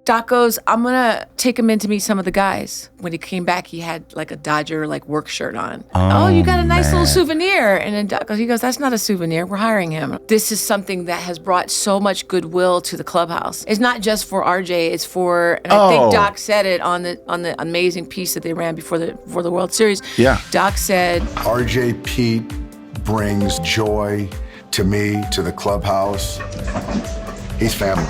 Doc goes, I'm going to take him in to meet some of the guys. When he came back, he had like a Dodger like work shirt on. Oh, you got a nice little souvenir. And then Doc goes, he goes, that's not a souvenir. We're hiring him. This is something that has brought so much goodwill to the clubhouse. It's not just for RJ. It's for, and I think Doc said it on the amazing piece that they ran before the World Series. Yeah. Doc said, RJ Peete brings joy to me, to the clubhouse. He's family.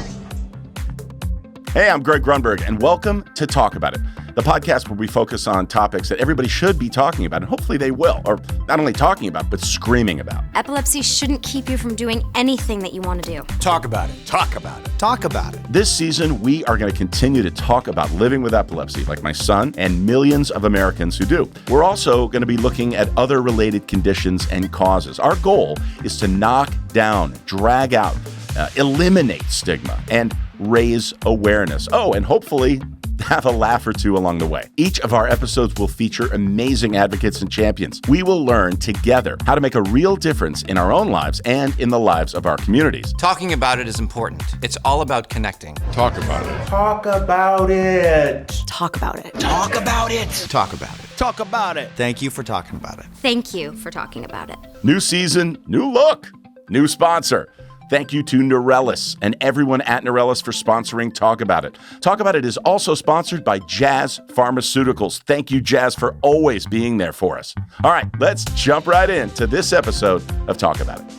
Hey, I'm Greg Grunberg, and welcome to Talk About It, the podcast where we focus on topics that everybody should be talking about, and hopefully they will, or not only talking about, but screaming about. Epilepsy shouldn't keep you from doing anything that you want to do. Talk about it. Talk about it. Talk about it. This season, we are going to continue to talk about living with epilepsy, like my son and millions of Americans who do. We're also going to be looking at other related conditions and causes. Our goal is to knock down, drag out, eliminate stigma, and raise awareness. Oh, and hopefully have a laugh or two along the way. Each of our episodes will feature amazing advocates and champions. We will learn together how to make a real difference in our own lives and in the lives of our communities. Talking about it is important. It's all about connecting. Talk about it. Talk about it. Talk about it. Talk about it. Talk about it. Talk about it. Thank you for talking about it. Thank you for talking about it. New season, new look, new sponsor. Thank you to Neurelis and everyone at Neurelis for sponsoring Talk About It. Talk About It is also sponsored by Jazz Pharmaceuticals. Thank you, Jazz, for always being there for us. All right, let's jump right into this episode of Talk About It.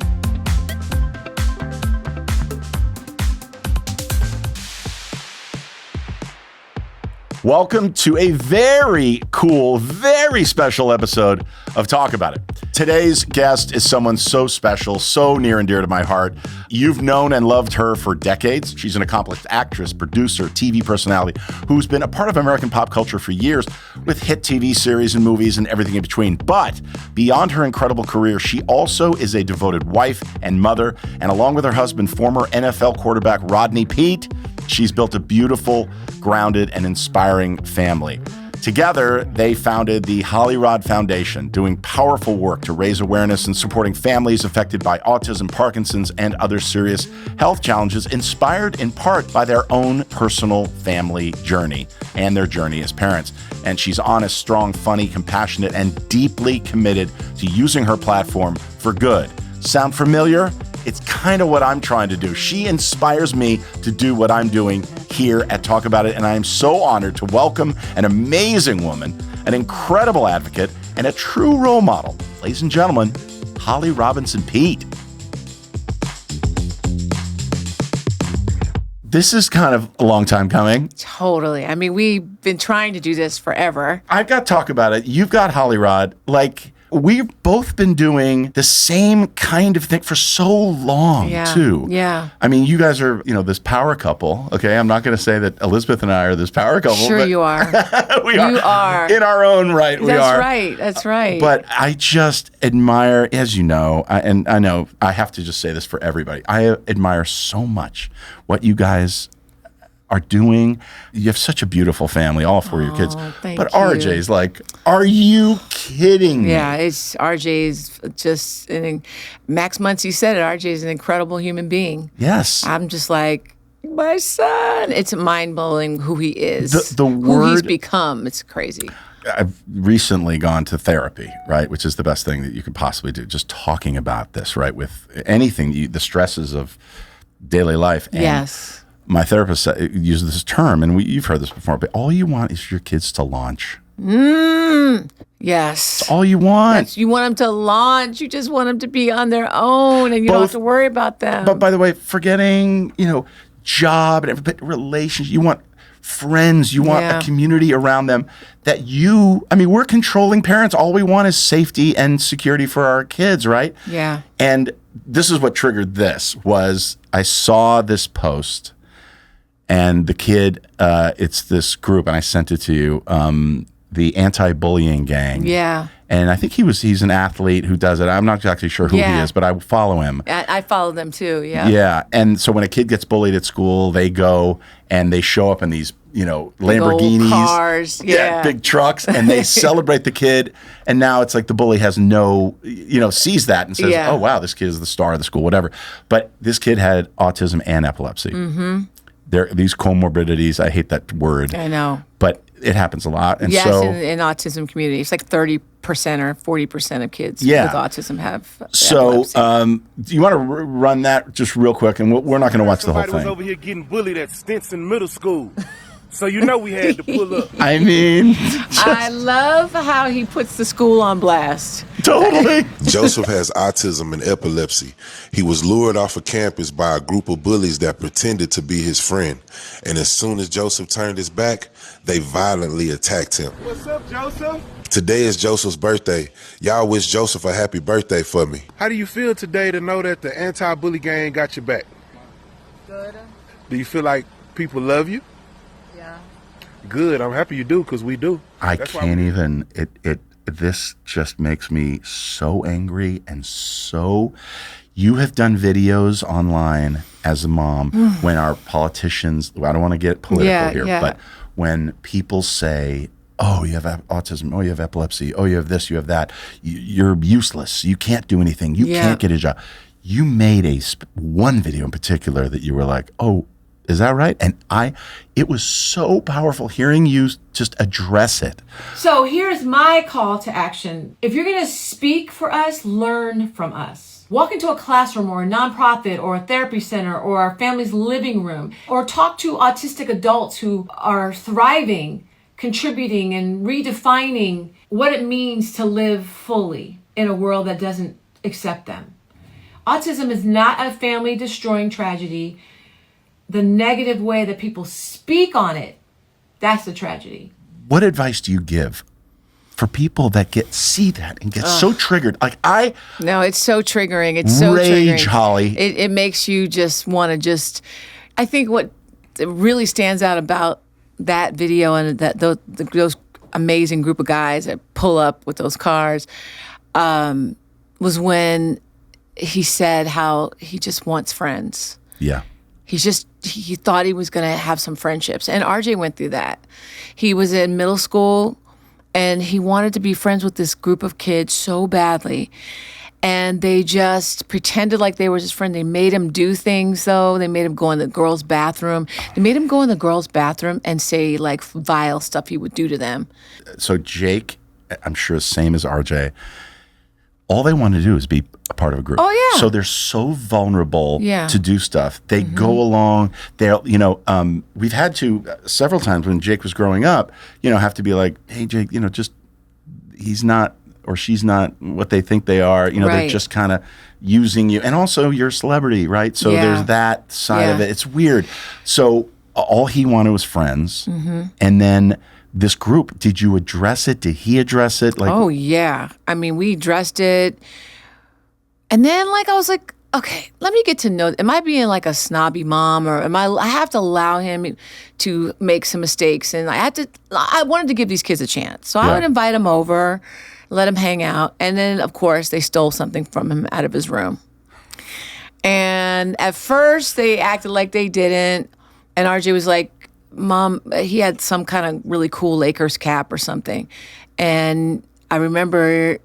Welcome to a very cool, very special episode of Talk About It. Today's guest is someone so special, so near and dear to my heart. You've known and loved her for decades. She's an accomplished actress, producer, TV personality who's been a part of American pop culture for years with hit TV series and movies and everything in between. But beyond her incredible career, she also is a devoted wife and mother. And along with her husband, former NFL quarterback Rodney Peete, she's built a beautiful, grounded, and inspiring family. Together, they founded the Holly Rod Foundation, doing powerful work to raise awareness and supporting families affected by autism, Parkinson's, and other serious health challenges, inspired in part by their own personal family journey and their journey as parents. And she's honest, strong, funny, compassionate, and deeply committed to using her platform for good. Sound familiar? It's kind of what I'm trying to do. She inspires me to do what I'm doing here at Talk About It, and I am so honored to welcome an amazing woman, an incredible advocate, and a true role model. Ladies and gentlemen, Holly Robinson Peete. This is kind of a long time coming. totally. I mean, we've been trying to do this forever. I've got Talk About It. You've got Holly Rod. Like, we've both been doing the same kind of thing for so long, too. Yeah. I mean, you guys are, this power couple, okay? I'm not going to say that Elizabeth and I are this power couple. Sure but you are. we are. You are. In our own right, we are. That's right. But I just admire, as you know, and I know I have to just say this for everybody, I admire so much what you guys are doing. You have such a beautiful family, all four of your kids. Thank but you. RJ's like, are you kidding me? Yeah, RJ's just, Max Muncy said it, RJ's an incredible human being. Yes. I'm just like, my son. It's mind-blowing who he is. The who he's word- become. It's crazy. I've recently gone to therapy, right, which is the best thing that you could possibly do, just talking about this, right, with anything, the stresses of daily life. And yes. My therapist uses this term, and you've heard this before, but all you want is your kids to launch. Yes. That's all you want. You want them to launch. You just want them to be on their own, and you don't have to worry about them. But by the way, forgetting, job and everything, relations, you want friends, you want a community around them that we're controlling parents. All we want is safety and security for our kids, right? Yeah. And this is what triggered this, was I saw this post. And the kid, it's this group, and I sent it to you, the anti-bullying gang. Yeah. And I think he's an athlete who does it. I'm not exactly sure who he is, but I follow him. I follow them too, yeah. Yeah. And so when a kid gets bullied at school, they go and they show up in these, Lamborghinis. Big old cars, yeah. Big trucks, and they celebrate the kid. And now it's like the bully has sees that and says, oh, wow, this kid is the star of the school, whatever. But this kid had autism and epilepsy. Mm-hmm. these comorbidities, I hate that word. I know. But it happens a lot. And yes, so, in autism community, it's like 30% or 40% of kids with autism have so epilepsy. Do you want to run that just real quick? And we're not going to watch the whole thing. Somebody was over here getting bullied at Stinson Middle School. So you know we had to pull up. I mean, I love how he puts the school on blast. Totally. Joseph has autism and epilepsy. He was lured off of campus by a group of bullies that pretended to be his friend. And as soon as Joseph turned his back, they violently attacked him. What's up, Joseph? Today is Joseph's birthday. Y'all wish Joseph a happy birthday for me. How do you feel today to know that the anti-bully gang got your back? Good. Do you feel like people love you? Yeah. Good. I'm happy you do, because we do. I can't even, this just makes me so angry and so, you have done videos online as a mom when our politicians, I don't want to get political here, but when people say, oh, you have autism, oh, you have epilepsy, oh, you have this, you have that, you're useless, you can't do anything, you can't get a job. You made one video in particular that you were like, oh, is that right? And it was so powerful hearing you just address it. So here's my call to action. If you're going to speak for us, learn from us. Walk into a classroom or a nonprofit or a therapy center or our family's living room, or talk to autistic adults who are thriving, contributing, and redefining what it means to live fully in a world that doesn't accept them. Autism is not a family-destroying tragedy. The negative way that people speak on it, that's the tragedy. What advice do you give for people that see that and get so triggered? Like No, it's so triggering. It's so rage, triggering. Holly. It makes you just want to I think what really stands out about that video and those amazing group of guys that pull up with those cars was when he said how he just wants friends. Yeah. He thought he was going to have some friendships. And RJ went through that. He was in middle school and he wanted to be friends with this group of kids so badly. And they just pretended like they were his friend. They made him do things, though. They made him go in the girls' bathroom. They made him go in the girls' bathroom and say, like, vile stuff he would do to them. So Jake, I'm sure same as RJ, all they want to do is be a part of a group. Oh, yeah. So they're so vulnerable Yeah. to do stuff. They go along. They'll, we've had to several times when Jake was growing up, have to be like, hey, Jake, just he's not or she's not what they think they are. They're Right. just kind of using you. And also you're a celebrity, right? So Yeah. there's that side of Yeah. it. It's weird. So all he wanted was friends. And then this group, did you address it? Did he address it? Like, Oh, yeah. I mean, we addressed it. And then, I was like, okay, let me get to know. Am I being like a snobby mom, or I have to allow him to make some mistakes? And I wanted to give these kids a chance. So I Yeah. would invite him over, let him hang out. And then, of course, they stole something from him out of his room. And at first, they acted like they didn't. And RJ was like, Mom, he had some kind of really cool Lakers cap or something. And I remember,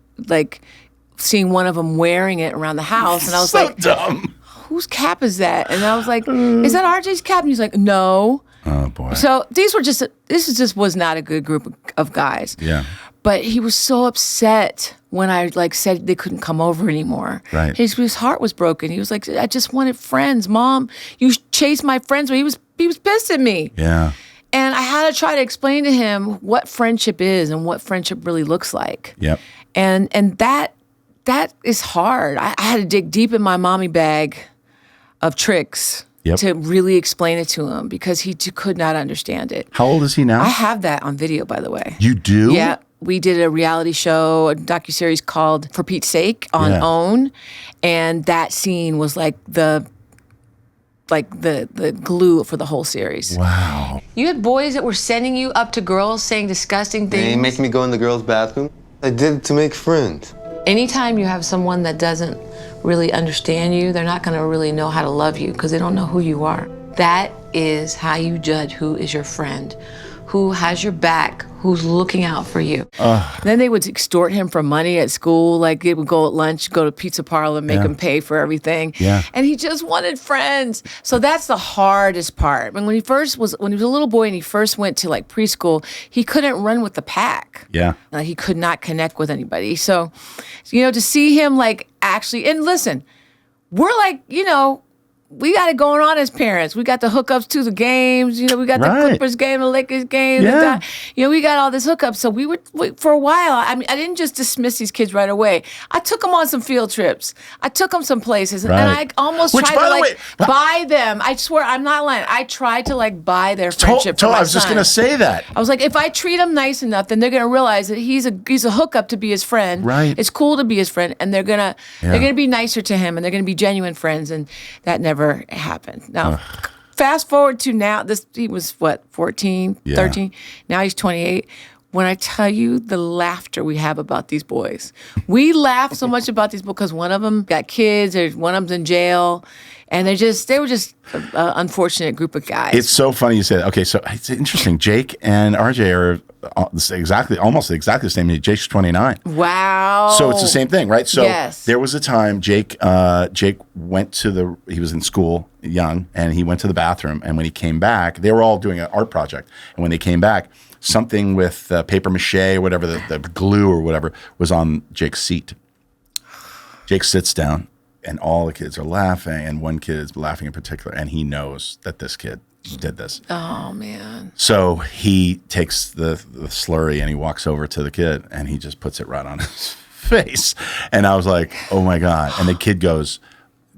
seeing one of them wearing it around the house. And I was so like, dumb. whose cap is that? And I was like, is that RJ's cap? And he's like, no. Oh, boy. So this was not a good group of guys. Yeah. But he was so upset when I said they couldn't come over anymore. Right. His heart was broken. He was like, I just wanted friends, Mom. You chased my friends. He was pissed at me. Yeah. And I had to try to explain to him what friendship is and what friendship really looks like. Yep. And that is hard. I had to dig deep in my mommy bag of tricks Yep. to really explain it to him because he could not understand it. How old is he now? I have that on video, by the way. You do? Yeah. We did a reality show, a docuseries called For Pete's Sake on Yeah. OWN. And that scene was the glue for the whole series. Wow. You had boys that were sending you up to girls saying disgusting things. They make me go in the girls' bathroom. I did it to make friends. Anytime you have someone that doesn't really understand you, they're not going to really know how to love you because they don't know who you are. That is how you judge who is your friend, who has your back, who's looking out for you. Then they would extort him for money at school. Like they would go at lunch, go to pizza parlor, make him pay for everything. Yeah. And he just wanted friends. So that's the hardest part. When he was a little boy and he first went to like preschool, he couldn't run with the pack. Yeah. He could not connect with anybody. So, to see him like actually, and listen, we're like, we got it going on as parents. We got the hookups to the games. We got the Clippers game, the Lakers game. Yeah. We got all this hookups. So we for a while, I didn't just dismiss these kids right away. I took them on some field trips. I took them some places. And I almost tried to buy them. I swear, I'm not lying. I tried to buy their friendship for my son. I was just going to say that. I was like, if I treat him nice enough, then they're going to realize that he's a hookup to be his friend. Right. It's cool to be his friend. And they're going to be nicer to him. And they're going to be genuine friends. And that never happened. Now, fast forward to now, he was 14, 13. Now he's 28. When I tell you the laughter we have about these boys, we laugh so much about these boys because one of them got kids, or one of them's in jail, and they were just an unfortunate group of guys. It's so funny you say that. Okay, so it's interesting. Jake and RJ are almost exactly the same age. Jake's 29. Wow. So it's the same thing, right? So yes. There was a time Jake went he was in school young, and he went to the bathroom, and when he came back, they were all doing an art project, and when they came back, something with paper mache or whatever, the glue or whatever, was on Jake's seat. Jake sits down, and all the kids are laughing, and one kid is laughing in particular, and he knows that this kid did this. Oh, man. So he takes the slurry, and he walks over to the kid, and he just puts it right on his face. And I was like, oh, my God. And the kid goes,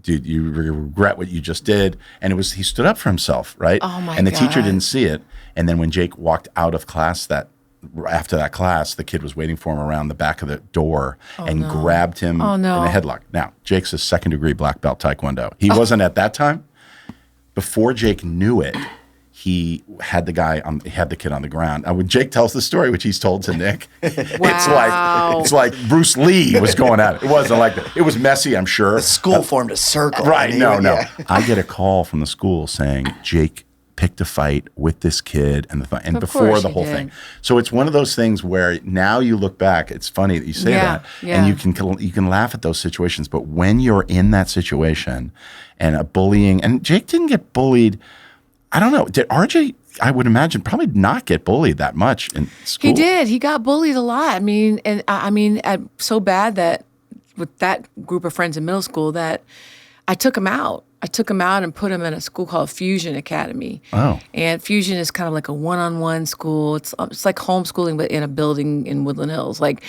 dude, you regret what you just did. And he stood up for himself, right? Oh, my God. And the teacher didn't see it. And then when Jake walked out of class after that class, the kid was waiting for him around the back of the door grabbed him in a headlock. Now, Jake's a second-degree black belt Taekwondo. He wasn't at that time. Before Jake knew it, he had the kid on the ground. When Jake tells the story, which he's told to Nick, wow. it's like Bruce Lee was going at it. It wasn't like that. It was messy, I'm sure. The school formed a circle. Right, no. I get a call from the school saying Jake picked a fight with this kid and before the whole thing. So it's one of those things where now you look back, it's funny that you say that, and you can laugh at those situations. But when you're in that situation and a bullying, and Jake didn't get bullied, I don't know, did RJ, I would imagine, probably not get bullied that much in school? He did. He got bullied a lot. So bad that with that group of friends in middle school that I took him out. I took him out and put him in a school called Fusion Academy. Oh. And Fusion is kind of like a one-on-one school. It's like homeschooling, but in a building in Woodland Hills. Like,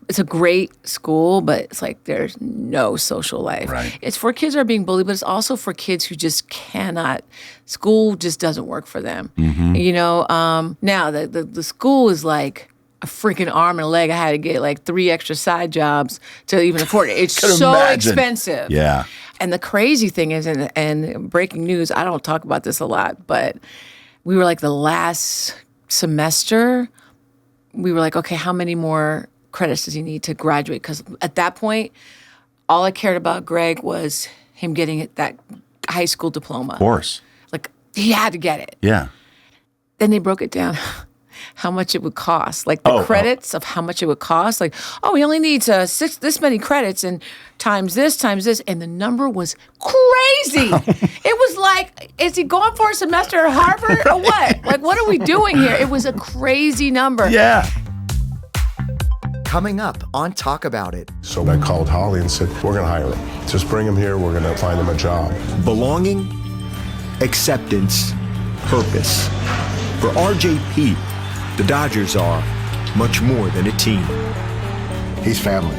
it's a great school, but it's like there's no social life. Right. It's for kids who are being bullied, but it's also for kids who just cannot. School just doesn't work for them. Mm-hmm. Now the school is like a freaking arm and a leg. I had to get like 3 extra side jobs to even afford it. It's so expensive. Yeah. And the crazy thing is, and breaking news, I don't talk about this a lot, but we were like the last semester, we were like, okay, how many more credits does he need to graduate? Because at that point, all I cared about, Greg, was him getting that high school diploma. Of course. Like, he had to get it. Yeah. Then they broke it down. How much it would cost, like the credits of how much it would cost. Like, he only needs this many credits and times this, and the number was crazy. It was like, is he going for a semester at Harvard or what? Like, what are we doing here? It was a crazy number. Yeah. Coming up on Talk About It. So I called Holly and said, we're going to hire him. Just bring him here. We're going to find him a job. Belonging, acceptance, purpose. For RJ Peete, the Dodgers are much more than a team. He's family.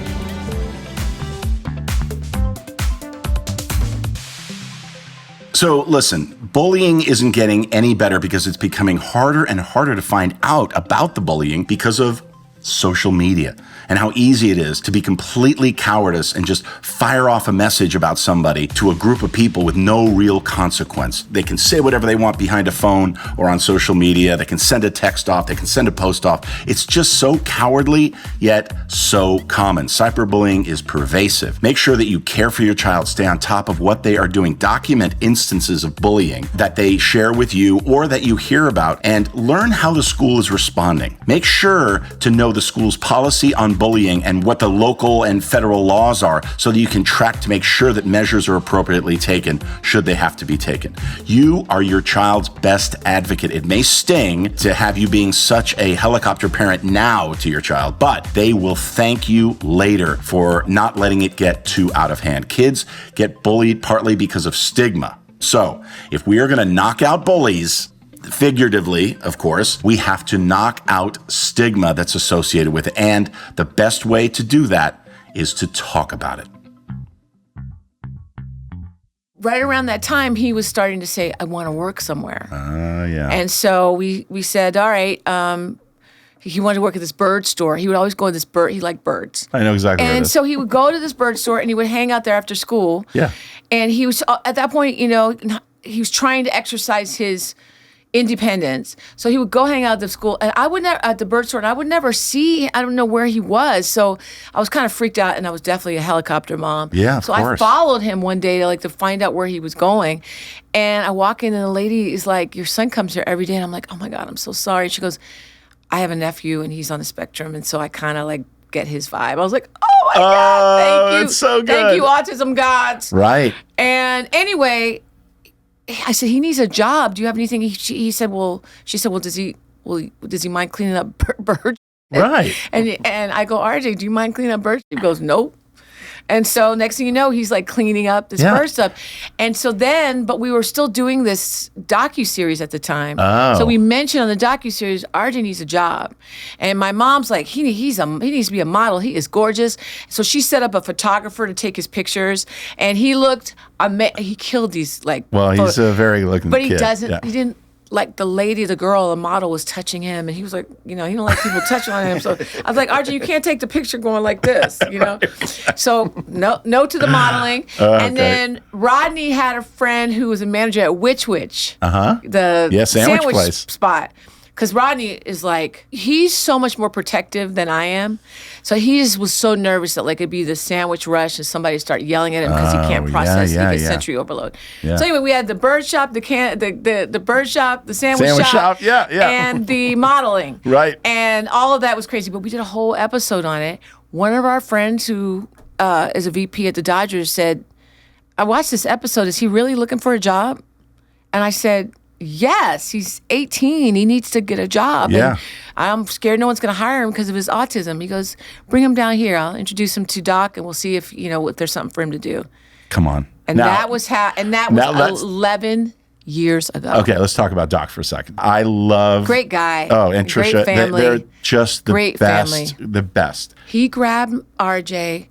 So listen, bullying isn't getting any better because it's becoming harder and harder to find out about the bullying because of social media and how easy it is to be completely cowardice and just fire off a message about somebody to a group of people with no real consequence. They can say whatever they want behind a phone or on social media. They can send a text off. They can send a post off. It's just so cowardly, yet so common. Cyberbullying is pervasive. Make sure that you care for your child. Stay on top of what they are doing. Document instances of bullying that they share with you or that you hear about, and learn how the school is responding. Make sure to know the school's policy on bullying and what the local and federal laws are so that you can track to make sure that measures are appropriately taken should they have to be taken. You are your child's best advocate. It may sting to have you being such a helicopter parent now to your child, but they will thank you later for not letting it get too out of hand. Kids get bullied partly because of stigma. So if we are going to knock out bullies, figuratively, of course, we have to knock out stigma that's associated with it. And the best way to do that is to talk about it. Right around that time, he was starting to say, I want to work somewhere. Yeah. And so we said, all right, he wanted to work at this bird store. He would always go to this bird. He liked birds. I know exactly what it And is. so he would go to this bird store and he would hang out there after school. Yeah. And he was, at that point, he was trying to exercise his independence. So he would go hang out at the school, and I would never at the bird store, and I would never see. I don't know where he was. So I was kind of freaked out, and I was definitely a helicopter mom. Yeah, of so course. I followed him one day to find out where he was going, and I walk in, and the lady is like, "Your son comes here every day," and I'm like, "Oh my God, I'm so sorry." She goes, "I have a nephew, and he's on the spectrum," and so I kind of get his vibe. I was like, "Oh my God, thank you, it's so good. Thank you, autism gods." Right. And anyway, I said, he needs a job. Do you have anything? She said, she said, does he mind cleaning up birds? Right. And I go, RJ, do you mind cleaning up birds? He goes, nope. And so next thing you know, he's cleaning up this bird stuff. And so then, but we were still doing this docuseries at the time. Oh. So we mentioned on the docuseries, RJ needs a job. And my mom's like, he needs to be a model. He is gorgeous. So she set up a photographer to take his pictures. And he looked, he killed these Well, he's a very looking but kid. he doesn't, Yeah. he didn't, the girl, the model was touching him, and he was like, he don't like people touching on him. So I was like, RJ, you can't take the picture going like this, So no to the modeling. And then Rodney had a friend who was a manager at Witch Witch, the sandwich place spot. Because Rodney is he's so much more protective than I am. So he just was so nervous that it'd be the sandwich rush and somebody start yelling at him because he can't process. He gets sensory overload. Yeah. So anyway, we had the bird shop, the bird shop, the sandwich shop, and the modeling. Right. And all of that was crazy. But we did a whole episode on it. One of our friends who is a VP at the Dodgers said, I watched this episode. Is he really looking for a job? And I said, yes, he's 18. He needs to get a job. Yeah. And I'm scared no one's going to hire him because of his autism. He goes, bring him down here. I'll introduce him to Doc, and we'll see if there's something for him to do. Come on. And that was 11 years ago. Okay, let's talk about Doc for a second. I love... Great guy. Oh, and Trisha. Great family. They're just the Great best. family. The best. He grabbed RJ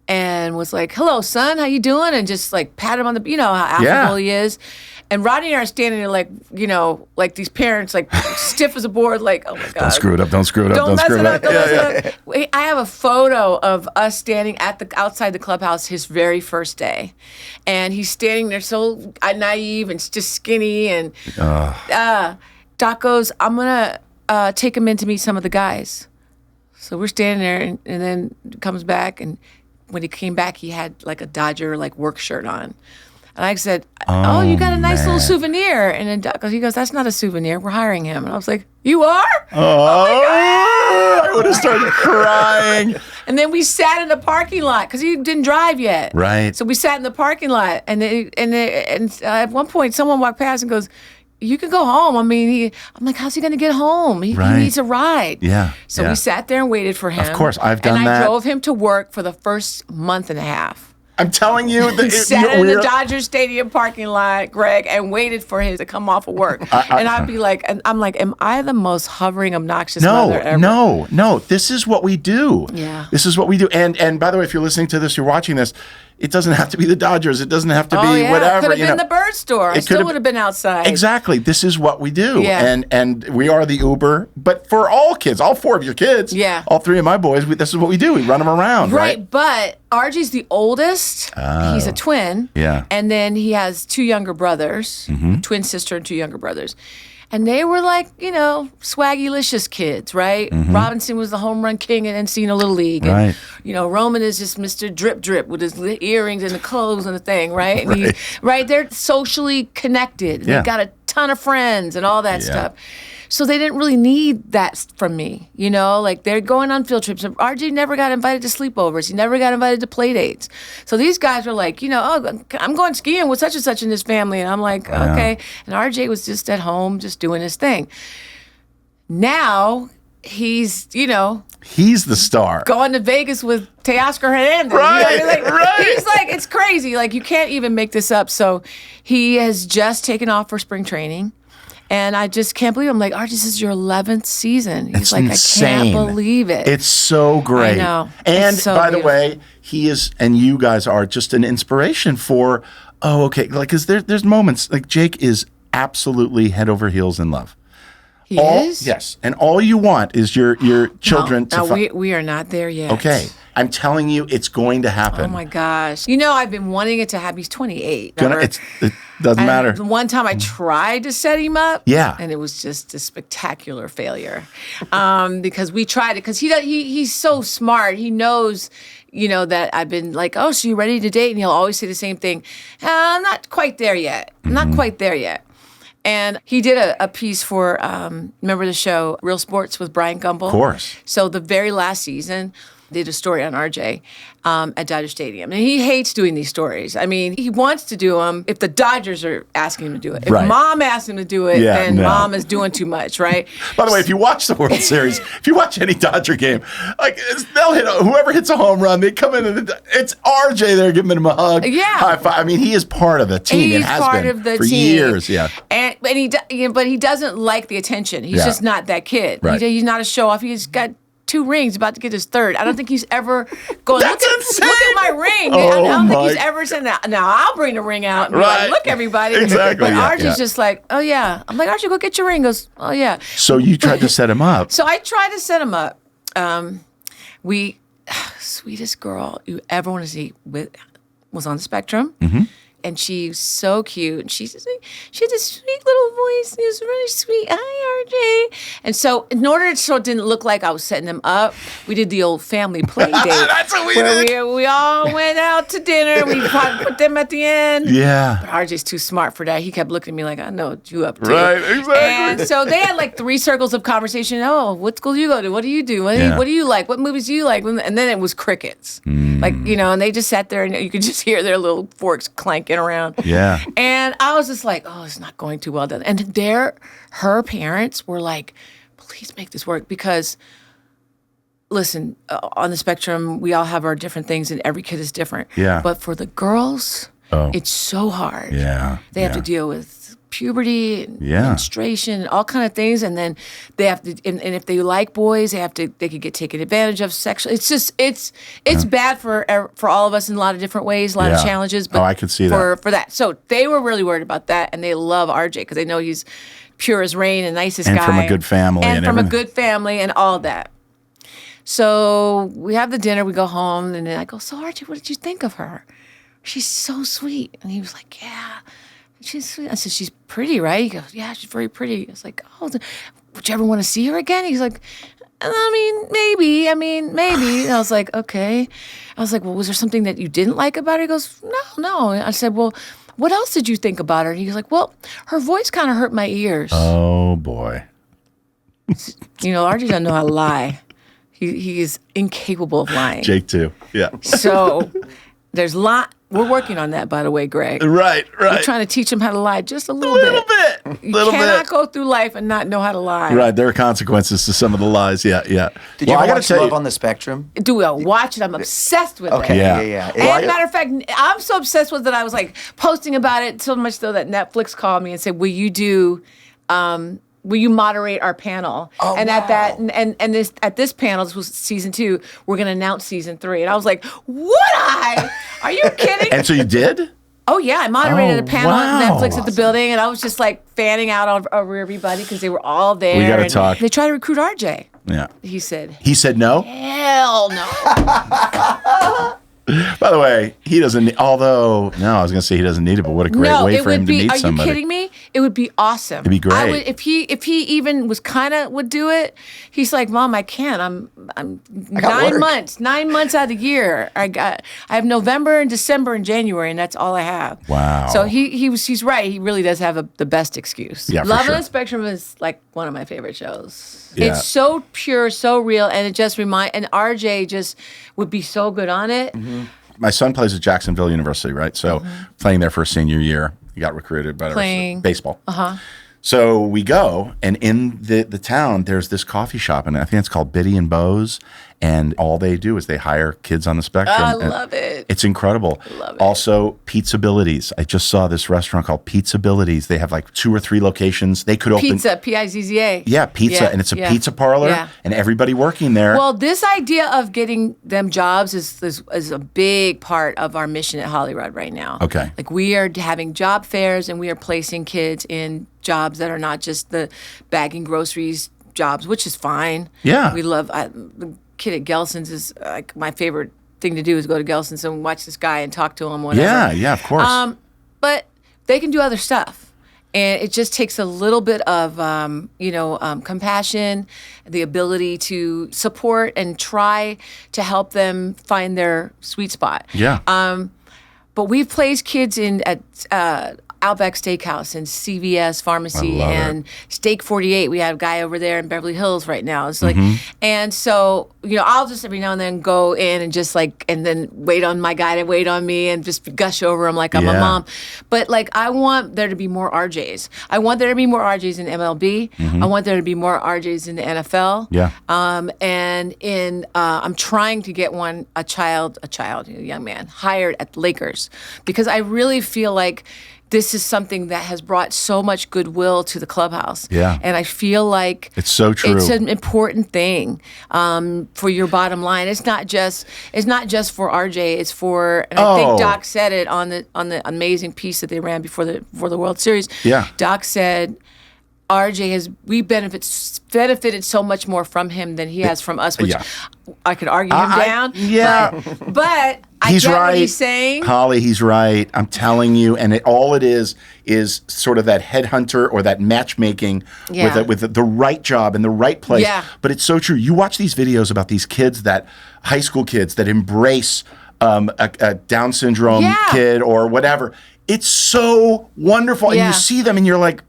and was like, hello, son, how you doing? And just pat him on the, how affable he is. And Rodney and I are standing there like these parents, stiff as a board, oh my God. Don't screw it up, don't screw it up, Don't mess screw it up, don't mess Yeah. it up. I have a photo of us standing outside the clubhouse his very first day. And he's standing there so naive and just skinny. And Doc goes, I'm going to take him in to meet some of the guys. So we're standing there, and then comes back, and when he came back, he had a Dodger work shirt on. And I said, oh, you got a nice little souvenir. And then Doc goes, he goes, that's not a souvenir. We're hiring him. And I was like, you are? Oh my God. I would have started crying. And then we sat in the parking lot because he didn't drive yet. Right. So we sat in the parking lot. And at one point, someone walked past and goes, you can go home. I'm like, how's he going to get home? He needs a ride. Yeah. So we sat there and waited for him. Of course, I've done that. that. And I drove him to work for the first month and a half. I'm telling you. He sat in the Dodger Stadium parking lot, Greg, and waited for him to come off of work. And I'd be like, am I the most hovering, obnoxious mother ever? No. This is what we do. Yeah. This is what we do. And by the way, if you're listening to this, you're watching this, It doesn't have to be the Dodgers. It doesn't have to be yeah. whatever. Could have been the bird store. I still would have been outside. Exactly. This is what we do. Yeah. And we are the Uber. But for all kids, all 4 of your kids, all 3 of my boys, this is what we do. We run them around, right? But RG's the oldest. He's a twin. Yeah. And then he has 2 younger brothers, twin sister and 2 younger brothers. And they were like, you know, swaggy-licious kids, right? Robinson was the home run king in Encino Little League. And, Right. you know, Roman is just Mr. Drip Drip with his earrings and the clothes and the thing, right? And they're socially connected. Yeah. They've got a ton of friends and all that stuff. So they didn't really need that from me, you know? Like, they're going on field trips. RJ never got invited to sleepovers. He never got invited to play dates. So these guys were like, you know, oh, I'm going skiing with such and such in this family. And I'm like, okay. And RJ was just at home, just doing his thing. Now, he's, you know... He's the star. Going to Vegas with Teoscar Hernandez. Right, you know what I mean? right. He's like, it's crazy. Like, you can't even make this up. So he has just taken off for spring training. And I just can't believe it. I'm like, Archie, this is your 11th season. He's It's like, insane. I can't believe it. It's so great. I know. And It's so by the beautiful. way, he is, and you guys are just an inspiration for, like, because there's moments, like, Jake is absolutely head over heels in love. He is? Yes. And all you want is your children to we are not there yet. Okay. I'm telling you, it's going to happen. Oh my gosh. You know, I've been wanting it to happen. He's 28. It doesn't matter. The one time I tried to set him up. Yeah. And it was just a spectacular failure. Because we tried it. Because he's so smart. He knows, you know, that I've been like, oh, so you ready to date? And he'll always say the same thing. I'm not quite there yet. Not quite there yet. And he did a piece for, remember the show Real Sports with Brian Gumbel? Of course. So the very last season, did a story on RJ at Dodger Stadium. And he hates doing these stories. I mean, he wants to do them if the Dodgers are asking him to do it. If Mom asks him to do it, then Mom is doing too much, right? By the way, if you watch the World Series, if you watch any Dodger game, like they'll hit whoever hits a home run, they come in and it's RJ there giving him a hug. Yeah. High five. I mean, he is part of the team. He's it has part been of the for team. years. Yeah. But he doesn't like the attention. He's just not that kid. Right. He's not a show off. He's got 2 rings, about to get his 3rd. I don't think he's ever going, look at my ring. I don't think he's ever said that. Now I'll bring the ring out and be like, look, everybody. Exactly. But Archie's just like, oh yeah. I'm like, Archie, go get your ring. He goes, oh yeah. So you tried to set him up. So I tried to set him up. Sweetest girl you ever want to see was on the spectrum. And she's so cute. And she had this sweet little voice. It was really sweet. Hi, RJ. And so in order so it didn't look like I was setting them up, we did the old family play date. That's what we did. We all went out to dinner. We put them at the end. Yeah. But RJ's too smart for that. He kept looking at me like, I know what you up to. Right, exactly. And so they had like 3 circles of conversation. Oh, what school do you go to? What do you do? What do you like? What movies do you like? And then it was crickets. Like, you know, and they just sat there and you could just hear their little forks clanking around. Yeah. And I was just like, oh, it's not going too well done. And her parents were like, please make this work because, listen, on the spectrum, we all have our different things and every kid is different. Yeah. But for the girls, it's so hard. Yeah. They have to deal with puberty and menstruation and all kind of things, and then they have to and if they like boys they could get taken advantage of sexually. It's just it's bad for all of us in a lot of different ways, a lot of challenges, but I could see for that. So they were really worried about that, and they love RJ because they know he's pure as rain and nicest guy, from a good family and from a good family and all that. So we have the dinner, we go home, and then I go, so RJ, what did you think of her? She's so sweet. And he was like, yeah, she's sweet. I said, she's pretty, right? He goes, yeah, she's very pretty. I was like, oh, would you ever want to see her again? He's like, maybe. And I was like, okay. I was like, well, was there something that you didn't like about her? He goes, no. I said, well, what else did you think about her? And he was like, well, her voice kind of hurt my ears. Oh, boy. You know, RJ doesn't know how to lie. He is incapable of lying. Jake, too. Yeah. So there's a lot. We're working on that, by the way, Greg. Right. We're trying to teach him how to lie just a little bit. You cannot go through life and not know how to lie. Right. There are consequences to some of the lies. Yeah. Did you ever watch Love on the Spectrum? Do I watch it? I'm obsessed with it. Okay. Yeah. And matter of fact, I'm so obsessed with it. I was like posting about it so much so that Netflix called me and said, will you do will you moderate our panel? Oh, and wow. at that, and this at this panel, this was season 2. We're gonna announce season 3, and I was like, would I? Are you kidding? And so you did? Oh yeah, I moderated a panel wow. at Netflix at the building, and I was just like fanning out over everybody because they were all there. We gotta and talk. They tried to recruit RJ. Yeah. He said no? hell no. By the way, he doesn't need, although, no, I was going to say he doesn't need it, but what a great way for him to meet somebody. Are you kidding me? It would be awesome. It'd be great. I would, if he even was kind of would do it. He's like, Mom, I can't. I'm 9 months out of the year. I have November and December and January, and that's all I have. Wow. So he's right. He really does have the best excuse. Yeah, for Love sure. on the Spectrum is like one of my favorite shows. Yeah. It's so pure, so real, and it just and RJ just would be so good on it. Mm-hmm. My son plays at Jacksonville University, right? So playing there for his senior year, he got recruited by baseball. So we go, and in the town, there's this coffee shop, and I think it's called Biddy and Bose, and all they do is they hire kids on the spectrum. I love it. It's incredible. I love it. Also, Pizzabilities. I just saw this restaurant called Pizzabilities. They have like 2 or 3 locations. They could open Pizza, P-I-Z-Z-A. Yeah, pizza, and it's a pizza parlor, and everybody working there. Well, this idea of getting them jobs is a big part of our mission at Hollywood right now. Okay. Like we are having job fairs, and we are placing kids in jobs that are not just the bagging groceries jobs, which is fine. Yeah. We love the kid at Gelson's is like my favorite thing to do is go to Gelson's and watch this guy and talk to him, whatever. Yeah, of course. But they can do other stuff. And it just takes a little bit of, compassion, the ability to support and try to help them find their sweet spot. Yeah. But we've placed kids at Outback Steakhouse and CVS Pharmacy and Steak 48. We have a guy over there in Beverly Hills right now. It's like, and so, I'll just every now and then go in and just and then wait on my guy to wait on me and just gush over him like I'm a mom. But I want there to be more RJs. I want there to be more RJs in MLB. I want there to be more RJs in the NFL. Yeah. And I'm trying to get a young man hired at the Lakers because I really feel like this is something that has brought so much goodwill to the clubhouse. Yeah. And I feel like it's so true. It's an important thing for your bottom line. It's not just for RJ. It's for, and I think Doc said it on the amazing piece that they ran before the World Series. Yeah. Doc said, we benefited so much more from him than he has from us, which I could argue him down. Yeah. But I he's get right. what he's saying. Holly, he's right. I'm telling you. And all it is sort of that headhunter or that matchmaking with the right job in the right place. Yeah. But it's so true. You watch these videos about these kids, high school kids that embrace a Down syndrome kid or whatever. It's so wonderful. And you see them and you're like,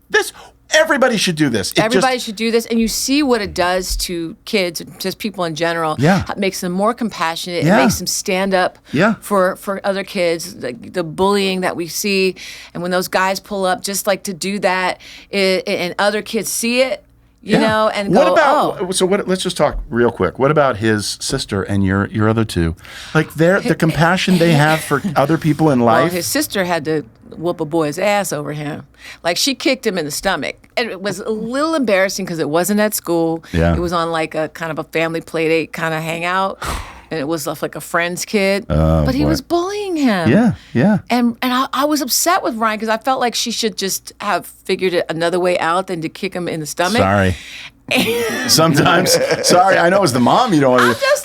everybody should do this. Everybody should do this. And you see what it does to kids, just people in general. Yeah. It makes them more compassionate. Yeah. It makes them stand up for other kids. The bullying that we see. And when those guys pull up, just to do that, and other kids see it, you know, and what go, about, So let's just talk real quick. What about his sister and your other two? The compassion they have for other people in life. Well, his sister had to whoop a boy's ass over him. She kicked him in the stomach. And it was a little embarrassing because it wasn't at school. Yeah. It was on a kind of a family play date kind of hangout. And it was like a friend's kid. But he was bullying him. Yeah. And I was upset with Ryan because I felt like she should just have figured it another way out than to kick him in the stomach. Sorry. Sometimes, sorry, I know as the mom you don't want to. I'm just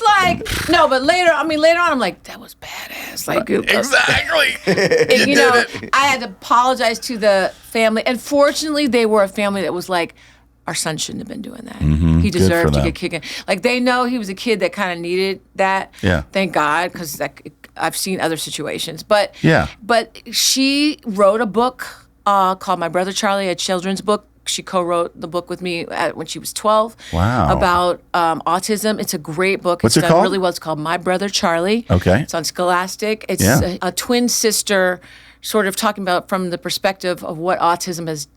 no, but later on, I'm like, that was badass. Exactly. I had to apologize to the family. And fortunately, they were a family that was like, our son shouldn't have been doing that. Mm-hmm. He deserved to get kicked. They know he was a kid that kind of needed that. Yeah. Thank God, because I've seen other situations. But she wrote a book called My Brother Charlie, a children's book. She co-wrote the book with me when she was 12. Wow. About autism. It's a great book. What's it's it done called? really well. It's called My Brother Charlie. Okay. It's on Scholastic. It's a twin sister, sort of talking about from the perspective of what autism has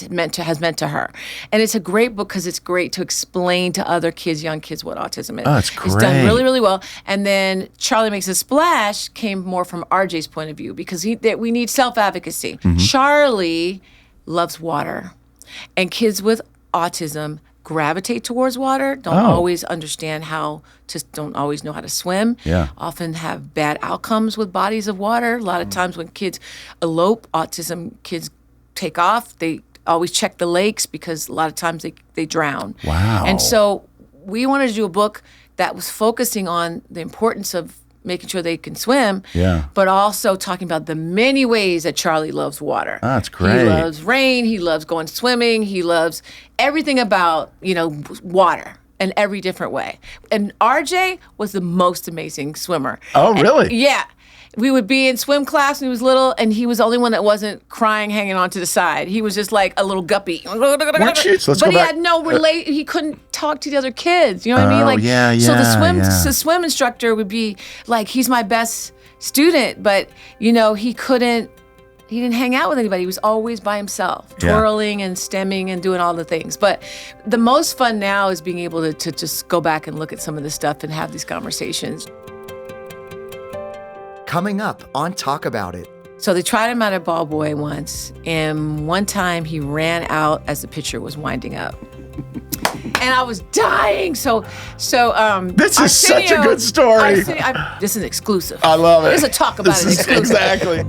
meant to her. And it's a great book because it's great to explain to other kids, young kids, what autism is. Oh, it's great. It's done really, really well. And then Charlie Makes a Splash came more from RJ's point of view because we need self-advocacy. Mm-hmm. Charlie loves water. And kids with autism gravitate towards water, don't always understand don't always know how to swim, often have bad outcomes with bodies of water. A lot of times when kids elope, autism kids take off, they always check the lakes because a lot of times they drown. Wow. And so we wanted to do a book that was focusing on the importance of making sure they can swim, but also talking about the many ways that Charlie loves water. That's great. He loves rain, he loves going swimming, he loves everything about, water in every different way. And RJ was the most amazing swimmer. Oh, really? Yeah. We would be in swim class when he was little, and he was the only one that wasn't crying, hanging on to the side. He was just like a little guppy. But he had no he couldn't talk to the other kids. You know what I mean? So the swim instructor would be like, he's my best student, but he didn't hang out with anybody. He was always by himself, twirling and stemming and doing all the things. But the most fun now is being able to just go back and look at some of this stuff and have these conversations. Coming up on Talk About It. So they tried him out at ball boy once, and one time he ran out as the pitcher was winding up. And I was dying. So this is such a good story. This is exclusive. I love it. This is a Talk About It exclusive. Exactly.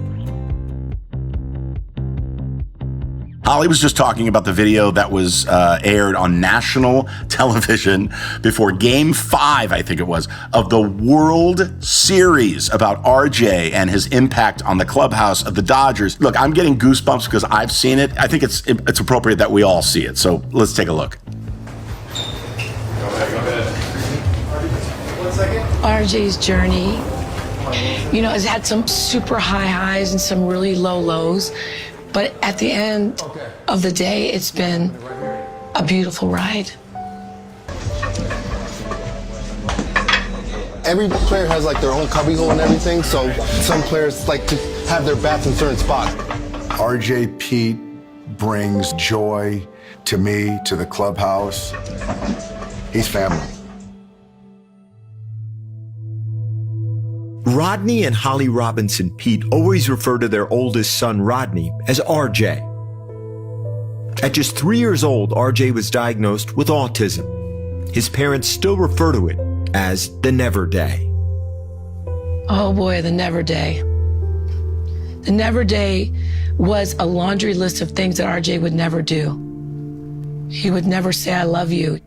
Holly was just talking about the video that was aired on national television before Game 5, I think it was, of the World Series about RJ and his impact on the clubhouse of the Dodgers. Look, I'm getting goosebumps because I've seen it. I think it's appropriate that we all see it. So let's take a look. Go ahead. 1 second. RJ's journey, has had some super high highs and some really low lows. But at the end of the day, it's been a beautiful ride. Every player has like their own cubbyhole and everything, so some players like to have their bats in certain spots. RJ Peete brings joy to me, to the clubhouse. He's family. Rodney and Holly Robinson Peete always refer to their oldest son, Rodney, as RJ. At just 3 years old, RJ was diagnosed with autism. His parents still refer to it as the Never Day. Oh boy, the Never Day. The Never Day was a laundry list of things that RJ would never do. He would never say, I love you.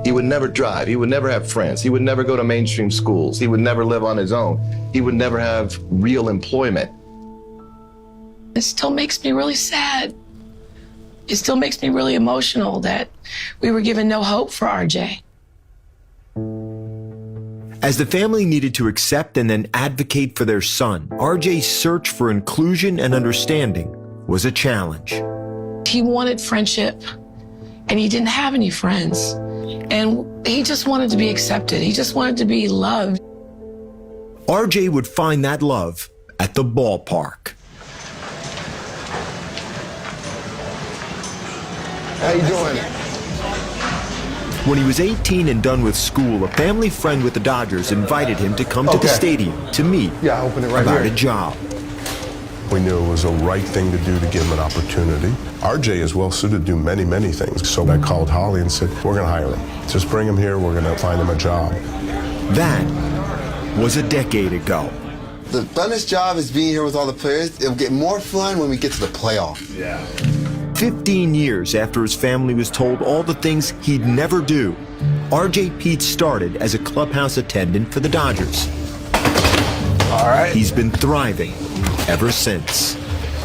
He would never drive. He would never have friends. He would never go to mainstream schools. He would never live on his own. He would never have real employment. It still makes me really sad. It still makes me really emotional that we were given no hope for RJ. As the family needed to accept and then advocate for their son, RJ's search for inclusion and understanding was a challenge. He wanted friendship, and he didn't have any friends. And he just wanted to be accepted. He just wanted to be loved. RJ would find that love at the ballpark. How you doing? When he was 18 and done with school, a family friend with the Dodgers invited him to come to the stadium to meet about a job. We knew it was the right thing to do to give him an opportunity. RJ is well suited to do many, many things. So I called Holly and said, we're going to hire him. Just bring him here. We're going to find him a job. That was a decade ago. The funnest job is being here with all the players. It'll get more fun when we get to the playoff. Yeah. 15 years after his family was told all the things he'd never do, RJ Peete started as a clubhouse attendant for the Dodgers. All right. He's been thriving ever since.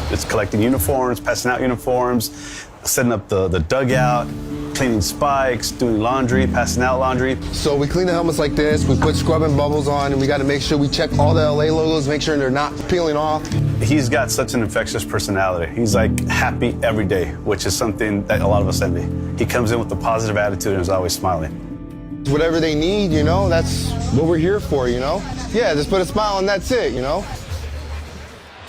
It's collecting uniforms, passing out uniforms, setting up the dugout, cleaning spikes, doing laundry, passing out laundry. So we clean the helmets like this, we put scrubbing bubbles on, and we got to make sure we check all the LA logos, make sure they're not peeling off. He's got such an infectious personality. He's like happy every day, which is something that a lot of us envy. He comes in with a positive attitude and is always smiling. Whatever they need, that's what we're here for, Yeah, just put a smile and that's it,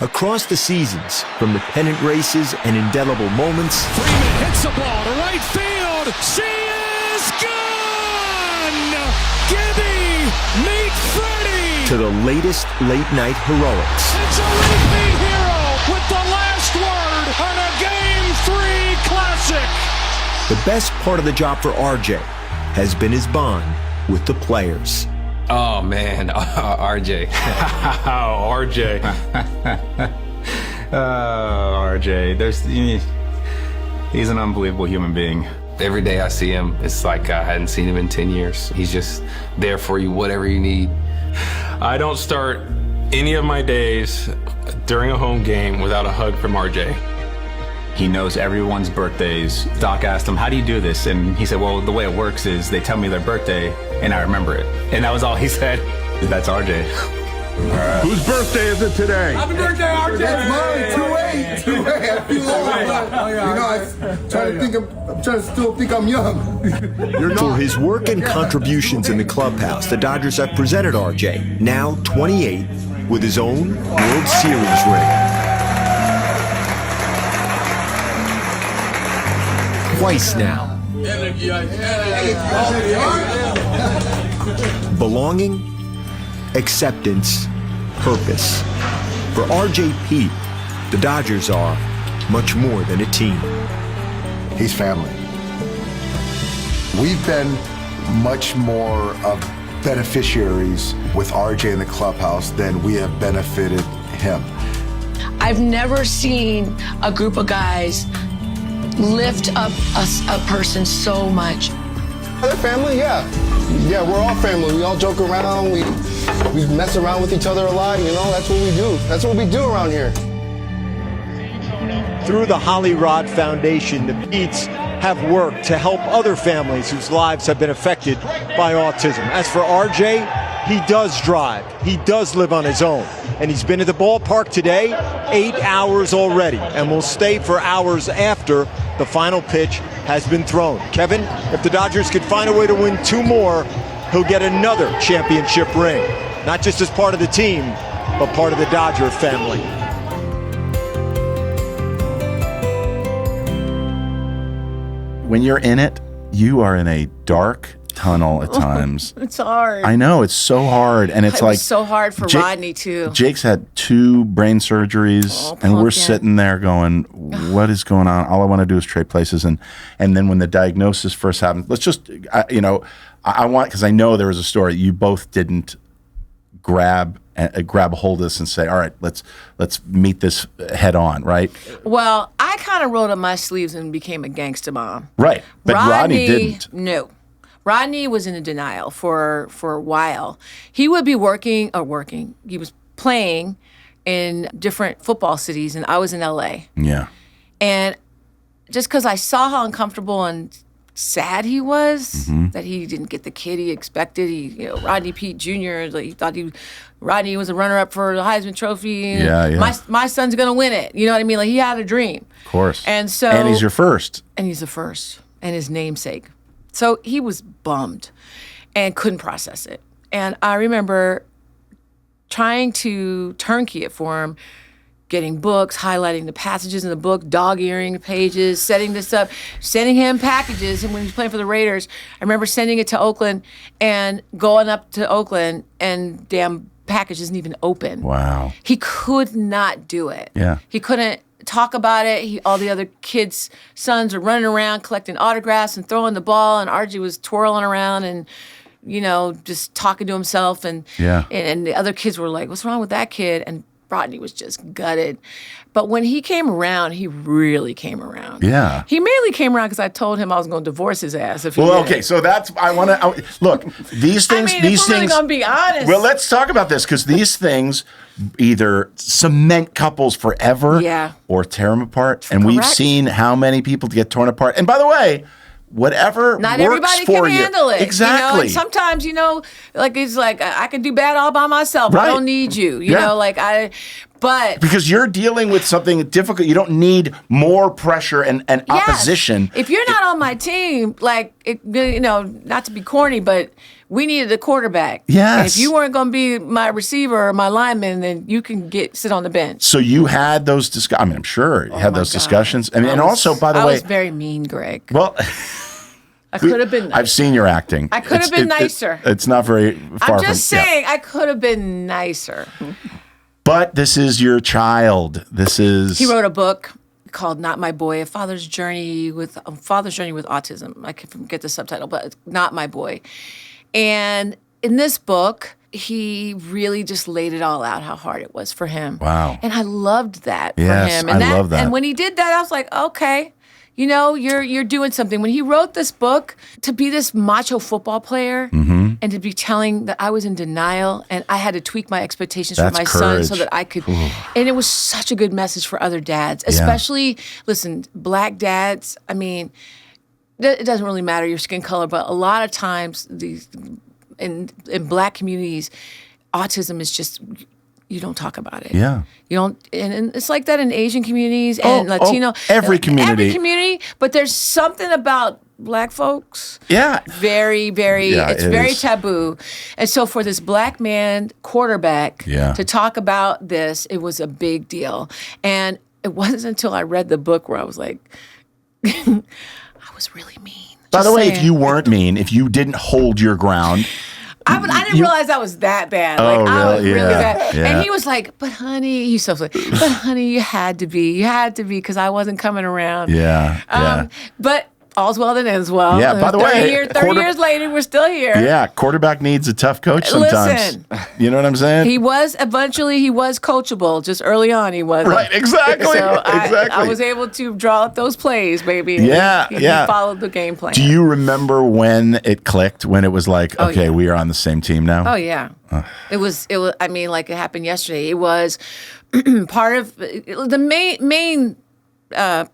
Across the seasons, from the pennant races and indelible moments, Freeman hits the ball to right field. She is gone! Gibby, meet Freddie! to the latest late-night heroics. It's a repeat hero with the last word on a Game 3 classic. The best part of the job for RJ has been his bond with the players. Oh, man, RJ. RJ. RJ, he's an unbelievable human being. Every day I see him, it's like I hadn't seen him in 10 years. He's just there for you, whatever you need. I don't start any of my days during a home game without a hug from RJ. He knows everyone's birthdays. Doc asked him, how do you do this? And he said, well, the way it works is they tell me their birthday and I remember it. And that was all he said. That's RJ. Whose birthday is it today? Happy birthday, RJ! That's mine. 2-8. I feel old. I'm trying to still think I'm young. For his work and contributions in the clubhouse, the Dodgers have presented RJ, now 28, with his own World Series ring. Twice now. Belonging, acceptance, purpose. For RJ Peete, the Dodgers are much more than a team. He's family. We've been much more of beneficiaries with RJ in the clubhouse than we have benefited him. I've never seen a group of guys lift up a person so much. Other family, yeah. Yeah, we're all family. We all joke around. We mess around with each other a lot. You know, that's what we do. That's what we do around here. Through the Holly Rod Foundation, the Peetes have worked to help other families whose lives have been affected by autism. As for RJ, he does drive. He does live on his own. And he's been at the ballpark today 8 hours already and will stay for hours after the final pitch has been thrown. Kevin, if the Dodgers could find a way to win 2 more, he'll get another championship ring. Not just as part of the team, but part of the Dodger family. When you're in it, you are in a dark tunnel at times. It's hard. I know, it's so hard. And it's like so hard for Rodney too. Jake's had 2 brain surgeries and we're sitting there going, what is going on? All I want to do is trade places. And then when the diagnosis first happened, let's just, I want, because I know there was a story, you both didn't grab a hold of this and say, all right, let's meet this head on, right? Well, I kind of rolled up my sleeves and became a gangster mom. Right. But Rodney didn't. No. Rodney was in denial for a while. He would be working. He was playing in different football cities, and I was in LA. Yeah. And just because I saw how uncomfortable and sad he was, that he didn't get the kid he expected. Rodney Peete Jr., he thought Rodney was a runner-up for the Heisman Trophy. Yeah. My son's going to win it. You know what I mean? Like, he had a dream. Of course. And he's your first. And he's the first. And his namesake. So he was bummed and couldn't process it. And I remember trying to turnkey it for him, getting books, highlighting the passages in the book, dog-earing pages, setting this up, sending him packages. And when he was playing for the Raiders, I remember sending it to Oakland and going up to Oakland and damn package isn't even open. Wow. He could not do it. Yeah. He couldn't talk about it. All the other kids' sons are running around collecting autographs and throwing the ball, and RJ was twirling around and, just talking to himself. And the other kids were like, what's wrong with that kid? And Rodney was just gutted. But when he came around, he really came around. Yeah. He mainly came around because I told him I was going to divorce his ass if he okay, so that's, look, these things, if we're really going to be honest. Well, let's talk about this, because these things either cement couples forever or tear them apart. And we've seen how many people get torn apart. And by the way, whatever not works everybody for can you. handle it. Exactly. And sometimes, it's like I can do bad all by myself. Right. I don't need you. But because you're dealing with something difficult, you don't need more pressure and opposition. If you're not on my team, not to be corny, but we needed a quarterback. Yes. And if you weren't going to be my receiver or my lineman, then you can sit on the bench. So you had those discussions. I'm sure you had those discussions. And also, by the way, I was very mean, Greg. Well, I could have been nicer. I've seen your acting. I could have been nicer. It's not very far from. I'm just saying, I could have been nicer. But this is your child. He wrote a book called Not My Boy, a father's journey with autism. I can forget the subtitle, but it's Not My Boy. And in this book, he really just laid it all out how hard it was for him. Wow. And I loved that Yes, for him. And I love that. And when he did that, I was like, okay, you know, you're doing something. When he wrote this book, to be this macho football player and to be telling that I was in denial and I had to tweak my expectations for my son so that I could. And it was such a good message for other dads, especially, listen, Black dads. I mean, it doesn't really matter your skin color, but a lot of times in Black communities, autism is just, you don't talk about it. Yeah. You don't, and it's like that in Asian communities and Latino. Every community. But there's something about Black folks. Yeah. Very, very, it's very is. taboo. And so for this Black man quarterback to talk about this, it was a big deal. And it wasn't until I read the book where I was like, I was really mean. By the way, if you weren't mean, if you didn't hold your ground. I didn't realize I was that bad. I was really bad. Yeah. And he was like, but honey, he's so like, but honey, you had to be, because I wasn't coming around. Yeah. But all's well that ends well. Yeah, by the way, 30 years later, we're still here. Yeah, quarterback needs a tough coach sometimes. Listen, you know what I'm saying? he was coachable. Just early on, he was. Right, exactly. So I was able to draw up those plays, baby. Yeah, he followed the game plan. Do you remember when it clicked, when it was like, okay, we are on the same team now? Oh, yeah. It was, I mean, like it happened yesterday. It was part of the main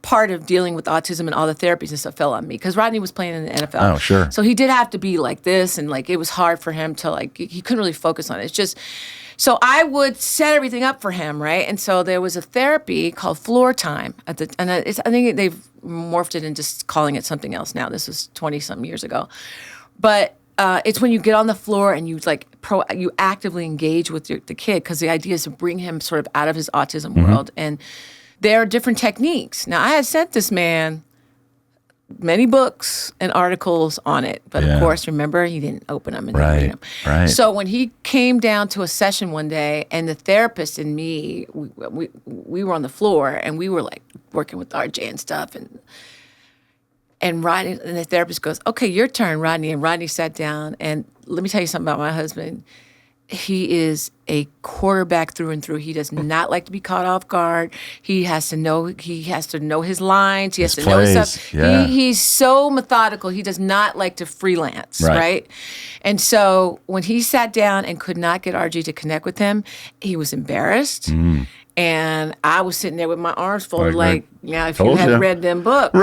part of dealing with autism and all the therapies and stuff fell on me because Rodney was playing in the NFL. Oh, sure. So he did have to be like this, and like it was hard for him to like he couldn't really focus on it. It's just so I would set everything up for him, right? And so there was a therapy called Floor Time I think they've morphed it and just calling it something else now. This was 20-something years ago, but. It's when you get on the floor and you like you actively engage with the kid because the idea is to bring him sort of out of his autism world. And there are different techniques. Now, I had sent this man many books and articles on it, but of course, remember, he didn't open them and read them. Right. So when he came down to a session one day, and the therapist and me, we were on the floor and we were like working with RJ and stuff, and Rodney, and the therapist goes, okay, your turn, Rodney. And Rodney sat down, and let me tell you something about my husband. He is a quarterback through and through. He does not like to be caught off guard. He has to know his lines. He has to know his stuff. Yeah. He's so methodical. He does not like to freelance, right? And so when he sat down and could not get RG to connect with him, he was embarrassed. And I was sitting there with my arms folded like if you had read them books,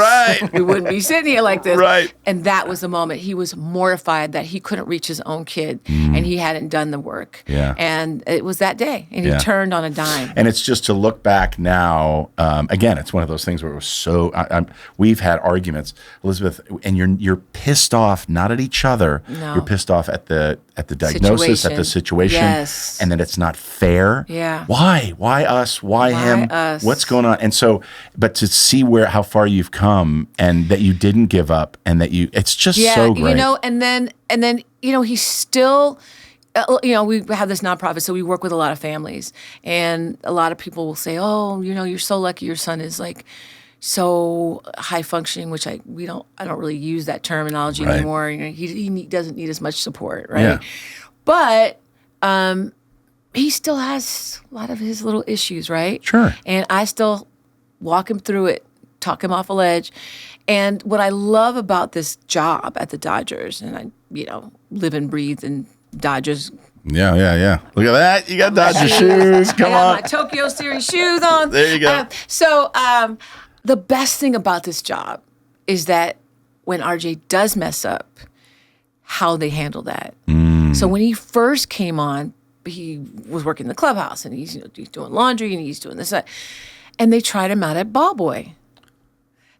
we wouldn't be sitting here like this. Right. And that was the moment. He was mortified that he couldn't reach his own kid and he hadn't done the work. Yeah. And it was that day. And he turned on a dime. And it's just to look back now, again, it's one of those things where it was so, we've had arguments, Elizabeth, and you're pissed off, not at each other. No. You're pissed off at the diagnosis, at the situation. Yes. And that it's not fair. Yeah. Why? Why us? Why him? Us? What's going on? And so, but to see how far you've come and that you didn't give up and that it's just so great. You know, and then, you know, he's still, you know, we have this nonprofit, so we work with a lot of families, and a lot of people will say, oh, you know, you're so lucky your son is like so high functioning, which I don't really use that terminology anymore. You know, he doesn't need as much support, right? Yeah. But he still has a lot of his little issues, right? Sure. And I still walk him through it, talk him off a ledge. And what I love about this job at the Dodgers, and I, you know, live and breathe in Dodgers. Yeah. Look at that. You got Dodger shoes. Come I got on. my Tokyo Series shoes on. There you go. So the best thing about this job is that when RJ does mess up, how they handle that. So when he first came on, he was working in the clubhouse, and he's doing laundry, and he's doing this, and they tried him out at ball boy.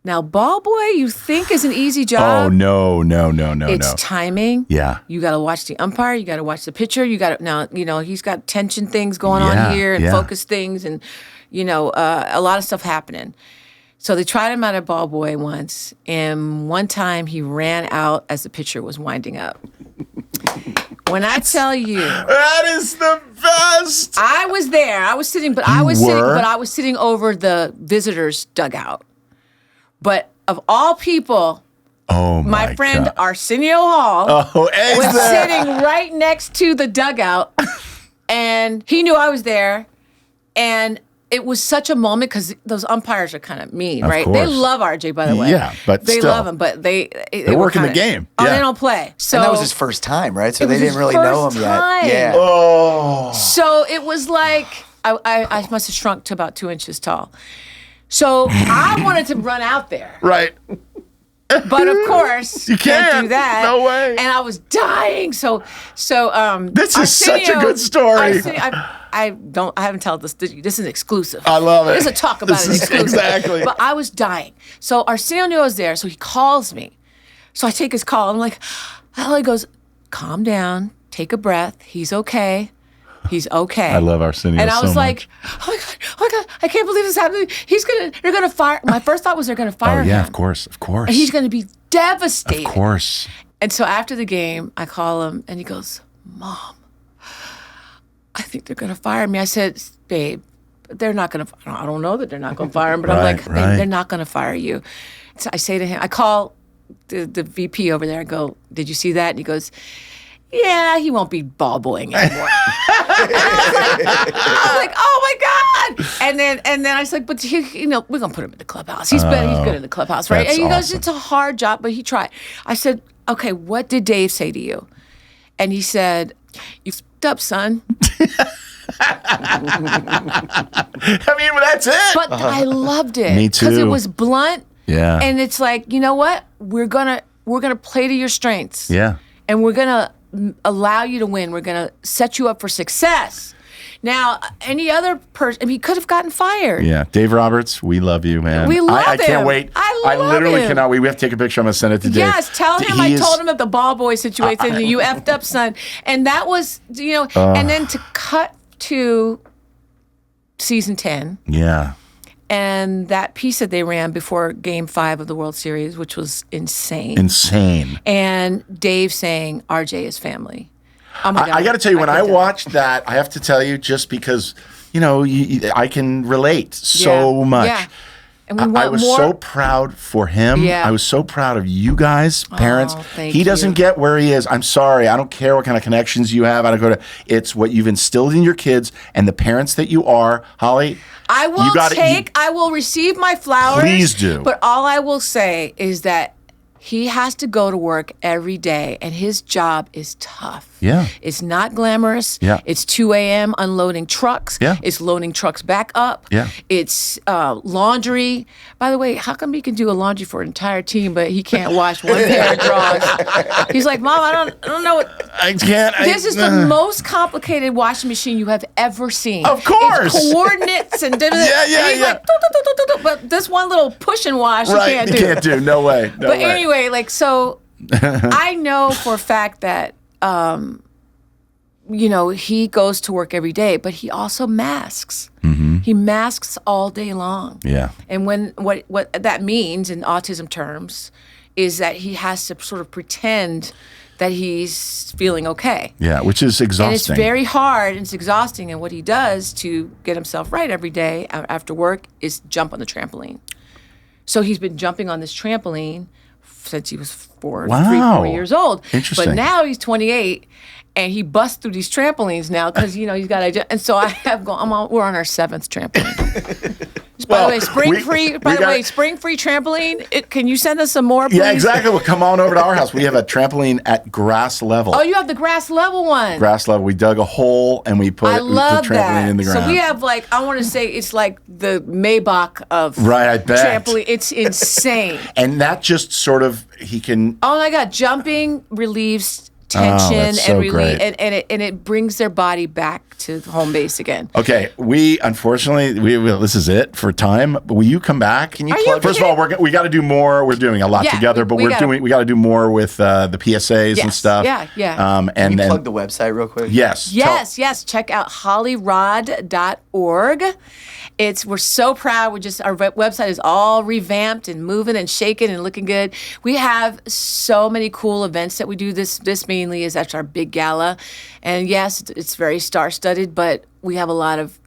Now, ball boy, you think is an easy job. Oh, no. It's timing. Yeah. You got to watch the umpire. You got to watch the pitcher. You got to, now, you know, he's got tension things going on here and focus things and, you know, a lot of stuff happening. So they tried him out at ball boy once, and one time he ran out as the pitcher was winding up. When I tell you, that is the best. I was there. I was sitting, but I was sitting over the visitors' dugout. But of all people, my friend God. Arsenio Hall was sitting right next to the dugout, and he knew I was there, and it was such a moment because those umpires are kind of mean, right? Course. They love RJ, by the way. Yeah, but they still. love him, but they work in the game. Oh, Yeah. they don't play. So and that was his first time, right? So it they was didn't his really know him first yet. time. Yeah. Oh. So it was like I must have shrunk to about 2 inches tall. So I wanted to run out there. Right. But of course, you can't do that. No way. And I was dying. So this is such a good story. I haven't told this. This is exclusive. I love it. This is a talk about it exclusive. Exactly. But I was dying. So Arsenio knew I was there. So he calls me. So I take his call. I'm like, he goes, calm down, take a breath. He's okay. He's okay. I love Arsenio and I was so like, much. oh my God, I can't believe this is happening. They're gonna fire. My first thought was they're gonna fire him. Of course. And he's gonna be devastated. Of course. And so after the game, I call him and he goes, Mom, I think they're gonna fire me. I said, babe, they're not gonna, I don't know that they're not gonna fire him, but I'm like, they're not gonna fire you. So I say to him, I call the VP over there and go, did you see that? And he goes, yeah, he won't be ball boying anymore. I was like, oh my God. And then I was like, but we're gonna put him in the clubhouse. He's good in the clubhouse, right? And he goes, it's a hard job, but he tried. I said, okay, what did Dave say to you? And he said, you f***ed up, son. I mean, well, that's it. But I loved it. Me too. Because it was blunt. Yeah. And it's like, you know what? We're gonna play to your strengths. Yeah. And we're gonna allow you to win. We're gonna set you up for success. Now, any other person, he could have gotten fired. Yeah, Dave Roberts, we love you, man. We love I can't him. wait. I love literally him. cannot wait. We have to take a picture. I'm gonna send it to Dave. Yes, tell him I told him of the ball boy situation. And you effed up, son. And that was, and then to cut to season 10. Yeah. And that piece that they ran before Game 5 of the World Series, which was insane. Insane. And Dave saying, RJ is family. Oh my God. I got to tell you, when I watched that, I have to tell you, just because, I can relate so much. Yeah. And we want I was so proud for him. Yeah. I was so proud of you guys, parents. Thank he doesn't you. get where he is. I'm sorry. I don't care what kind of connections you have. I don't go to. It's what you've instilled in your kids and the parents that you are, Holly. I will I will receive my flowers. Please do. But all I will say is that he has to go to work every day, and his job is tough. Yeah. It's not glamorous. Yeah. It's 2 a.m. unloading trucks. Yeah. It's loading trucks back up. Yeah. It's laundry. By the way, how come he can do a laundry for an entire team, but he can't wash one pair of drawers? He's like, Mom, I don't know what. I can't. This is the most complicated washing machine you have ever seen. Of course. It's coordinates and Yeah. and he's like, but this one little push and wash Right. you can't do. You can't do. No way. No But way. anyway, so I know for a fact that he goes to work every day, but he also masks. Mm-hmm. He masks all day long. Yeah. And what that means in autism terms is that he has to sort of pretend that he's feeling okay. Yeah, which is exhausting. And it's very hard and it's exhausting. And what he does to get himself right every day after work is jump on the trampoline. So he's been jumping on this trampoline since he was 4 years old. Interesting. But now he's 28 and he busts through these trampolines now because, he's got to, and so I have gone, we're on our 7th trampoline. By the way, spring free trampoline. Can you send us some more, please? Yeah, exactly. Well, come on over to our house. We have a trampoline at grass level. Oh, you have the grass level one. Grass level. We dug a hole and we put the trampoline in the ground. So we have I want to say it's like the Maybach of I bet. trampoline. It's insane. And that just sort of, he can. Oh my God, jumping relieves tension so great. and it brings their body back to home base again. Okay, unfortunately this is it for time. But will you come back? Can you plug? First of all, we got to do more. We're doing a lot together, but we got to do more with the PSAs and stuff. Yeah. And Can you then plug the website real quick? Yes. Yes. Check out hollyrod.org. We're so proud. Our website is all revamped and moving and shaking and looking good. We have so many cool events that we do. This mainly is at our big gala. And yes, it's very star-studded, but we have a lot of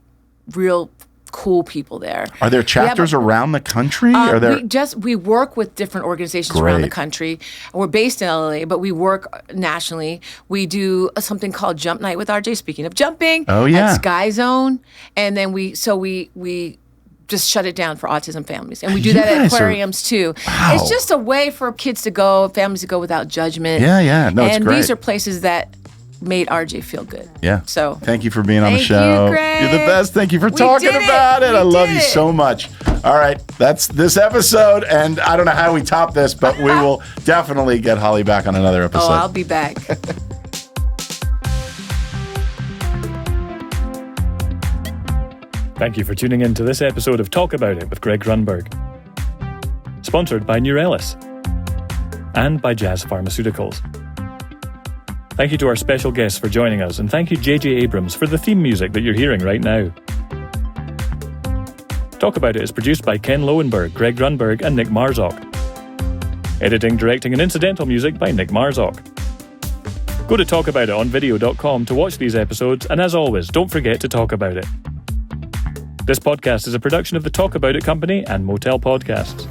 real cool people there. Are there chapters around the country? We work with different organizations around the country. We're based in LA, but we work nationally. We do something called Jump Night with RJ. Speaking of jumping, at Sky Zone, and then we just shut it down for autism families, and we do that at aquariums too. Wow. It's just a way for kids to go, families to go without judgment. Yeah. No, it's great. And these are places that made RJ feel good. Yeah. So thank you for being on the show. Thank you, Greg. You're the best. Thank you for talking about it. I love you so much. All right. That's this episode. And I don't know how we top this, but we will definitely get Holly back on another episode. Oh, I'll be back. Thank you for tuning in to this episode of Talk About It with Greg Grunberg. Sponsored by Neurelis and by Jazz Pharmaceuticals. Thank you to our special guests for joining us, and thank you J.J. Abrams for the theme music that you're hearing right now. Talk About It is produced by Ken Lowenberg, Greg Grunberg, and Nick Marzok. Editing, directing, and incidental music by Nick Marzok. Go to talkaboutonvideo.com to watch these episodes, and as always, don't forget to talk about it. This podcast is a production of the Talk About It Company and Motel Podcasts.